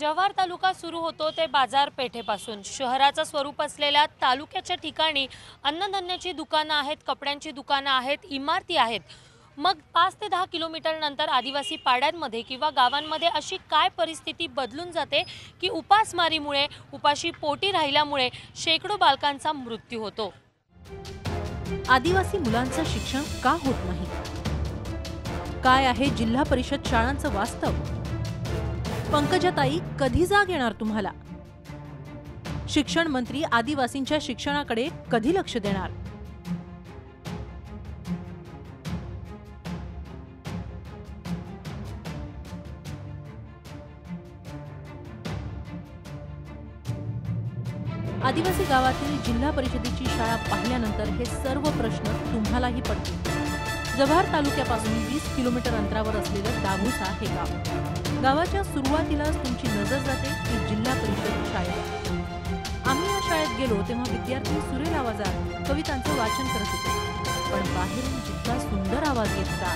जव्हार तालुका सुरू होतो ते बाजारपेठेपासून शहराचं स्वरूप असलेल्या तालुक्याच्या ठिकाणी अन्नधान्याची दुकानं आहेत, कपड्यांची दुकानं आहेत, इमारती आहेत। मग 5 ते 10 किलोमीटर नंतर आदिवासी पाड्यांमध्ये किंवा गावांमध्ये अशी काय परिस्थिती बदलून जाते की उपासमारीमुळे उपाशी पोटी राहिल्यामुळे शेकडो बालकांचा मृत्यू होतो। आदिवासी मुलांचं शिक्षण का होत नाही? काय आहे जिल्हा परिषद शाळांचं वास्तव? पंकजाताई कधी जाग येणार तुम्हाला? शिक्षण मंत्री आदिवासींच्या शिक्षणाकडे कधी लक्ष देणार? आदिवासी गावातील जिल्हा परिषदेची शाळा पाहिल्यानंतर हे सर्व प्रश्न तुम्हालाही पडतील। जव्हार तालुक्यापासून 20 किलोमीटर अंतरावर असलेलं दाभुसा हे गाव। गावाच्या सुरुवातीलाच तुमची नजर जाते की जिल्हा परिषद शाळेत। आम्ही या शाळेत गेलो तेव्हा विद्यार्थी सुरेल आवाजात कवितांचं वाचन करत होते, पण बाहेरून जितका सुंदर आवाज येत होता,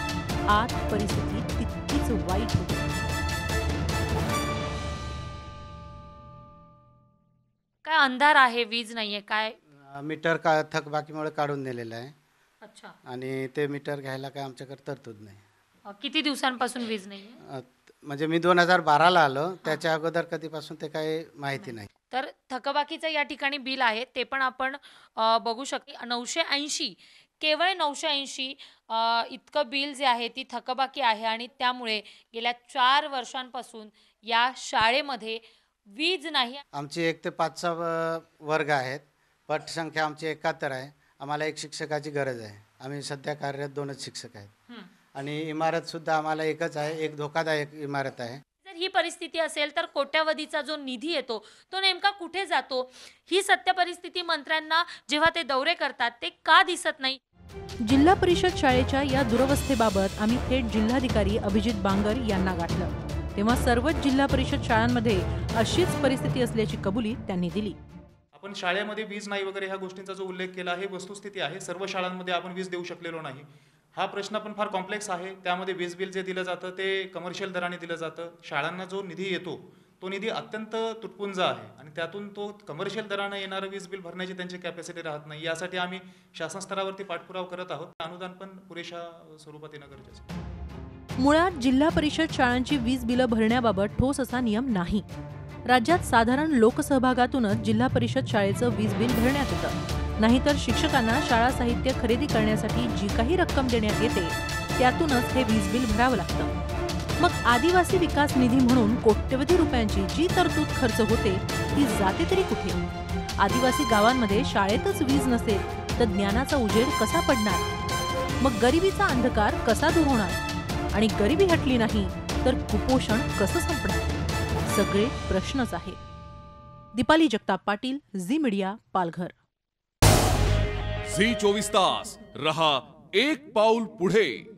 आत परिस्थिती तितकीच वाईट होती। काय अंधार आहे, वीज नाहीये, काय मीटर का थकबाकीमुळे काढून दिलेलं आहे। अच्छा, आणि ते मीटर घ्यायला काय आमच्याकडे तरतूद नाही। किती दिवसांपासून वीज नाहीये? म्हणजे मी 2012 ला आलो, त्याच्या अगोदर कधीपासून ते काही माहिती नाही। तर थकबाकीचं या ठिकाणी बिल आहे ते पण आपण बघू शकतो। 980 केवळ 980 इतकं बिल जे आहे ती थकबाकी आहे आणि त्यामुळे गेल्या 4 वर्षांपासून या शाळेमध्ये वीज नाही। आमची 1 ते 5 वर्ग आहेत, पटसंख्या आमची 71 आहे। आम्हाला एक शिक्षकाची गरज आहे। आम्ही सध्या कार्यरत 2च शिक्षक आहेत आणि इमारत सुद्धा आम्हाला एकच आहे, एक धोकादायक इमारत आहे। जर ही परिस्थिती असेल तर कोट्यावधीचा जो निधी येतो तो नेमका कुठे जातो? ही सत्य परिस्थिती मंत्र्यांना जेव्हा ते दौरे करतात ते का दिसत नाही? जिल्हा परिषद शाळेच्या या दुरवस्थेबाबत आम्ही थेट जिल्हाधिकारी अभिजित बांगर यांना गाठलं, तेव्हा सर्वच जिल्हा परिषद शाळांमध्ये अशीच परिस्थिती असल्याची कबुली त्यांनी दिली। आपण शाळेमध्ये वीज नाही वगैरे ह्या गोष्टींचा जो उल्लेख केला आहे वस्तुस्थिती आहे। सर्व शाळांमध्ये आपण वीज देऊ शकलेलो नाही। हा प्रश्न पण फार कॉम्प्लेक्स आहे। त्यामध्ये वीज बिल जे दिलं जातं ते कमर्शियल दराने दिलं जातं। शाळांना जो निधी येतो तो निधी अत्यंत तुटपुंजा आहे आणि त्यातून तो कमर्शियल दराने येणारं वीज बिल भरण्याची त्यांची कॅपॅसिटी राहत नाही। यासाठी आम्ही शासन स्तरावरती पाठपुरावा करत आहोत। अनुदान पण पुरेशा स्वरूपात येणं गरजेचं आहे। मुळात जिल्हा परिषद शाळांची वीज बिलं भरण्याबाबत ठोस असा नियम नाही। राज्यात साधारण लोकसहभागातूनच जिल्हा परिषद शाळेचं वीज बिल भरण्यात येतं, नाहीतर शिक्षकांना शाळा साहित्य खरेदी करण्यासाठी जी काही रक्कम देण्यात येते त्यातूनच हे वीज बिल भरावं लागतं। मग आदिवासी विकास निधी म्हणून कोट्यवधी रुपयांची जी तरतूद खर्च होते ती जाते तरी कुठे? आदिवासी गावांमध्ये शाळेतच वीज नसेल तर ज्ञानाचा उजेड कसा पडणार? मग गरिबीचा अंधकार कसा दूर होणार? आणि गरिबी हटली नाही तर कुपोषण कसं संपणार? सगळे प्रश्नच आहे। Deepali Jagtap Patil, Zee media, Palghar. Zee 24 तास रहा एक पाऊल पुढे।